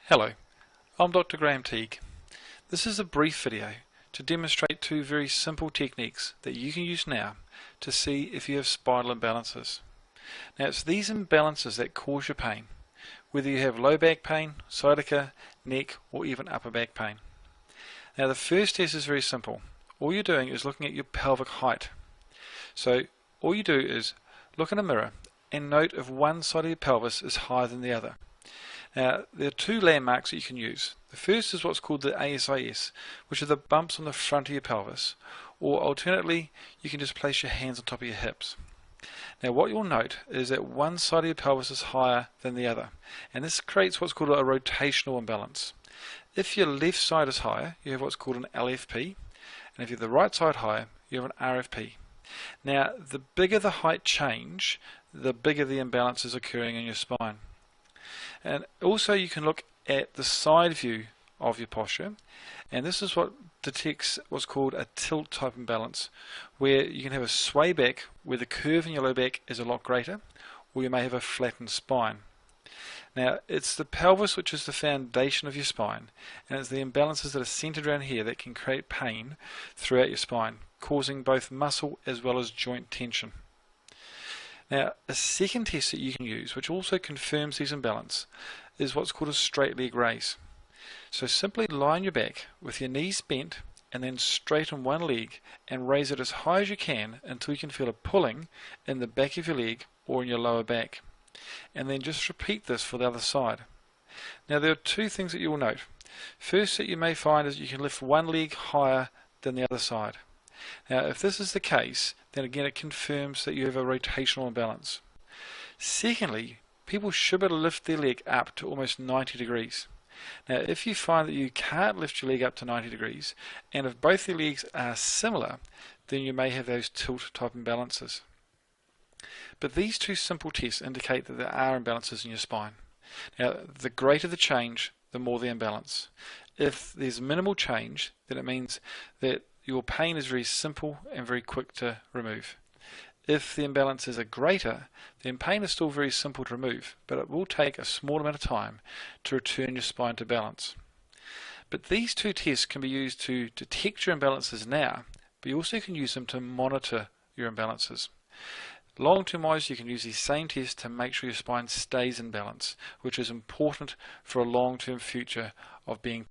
Hello, I'm Dr. Graham Teague. This is a brief video to demonstrate two very simple techniques that you can use now to see if you have spinal imbalances. Now it's these imbalances that cause your pain, whether you have low back pain, sciatica, neck or even upper back pain. Now the first test is very simple. All you're doing is looking at your pelvic height. So all you do is look in a mirror and note if one side of your pelvis is higher than the other. Now, there are two landmarks that you can use. The first is what's called the ASIS, which are the bumps on the front of your pelvis, or alternately, you can just place your hands on top of your hips. Now, what you'll note is that one side of your pelvis is higher than the other, and this creates what's called a rotational imbalance. If your left side is higher, you have what's called an LFP, and if you have the right side higher, you have an RFP. Now, the bigger the height change, the bigger the imbalance is occurring in your spine. And also you can look at the side view of your posture, and this is what detects what's called a tilt type imbalance, where you can have a sway back where the curve in your low back is a lot greater, or you may have a flattened spine. Now it's the pelvis which is the foundation of your spine, and it's the imbalances that are centered around here that can create pain throughout your spine, causing both muscle as well as joint tension. Now, a second test that you can use, which also confirms these imbalances, is what's called a straight leg raise. So simply lie on your back with your knees bent and then straighten one leg and raise it as high as you can until you can feel a pulling in the back of your leg or in your lower back. And then just repeat this for the other side. Now there are two things that you will note. First that you may find is you can lift one leg higher than the other side. Now if this is the case, then again it confirms that you have a rotational imbalance. Secondly, people should be able to lift their leg up to almost 90 degrees. Now if you find that you can't lift your leg up to 90 degrees, and if both your legs are similar, then you may have those tilt type imbalances. But these two simple tests indicate that there are imbalances in your spine. Now the greater the change, the more the imbalance. If there's minimal change, then it means that your pain is very simple and very quick to remove. If the imbalances are greater, then pain is still very simple to remove, but it will take a small amount of time to return your spine to balance. But these two tests can be used to detect your imbalances now, but you also can use them to monitor your imbalances. Long-term wise, you can use these same tests to make sure your spine stays in balance, which is important for a long-term future of being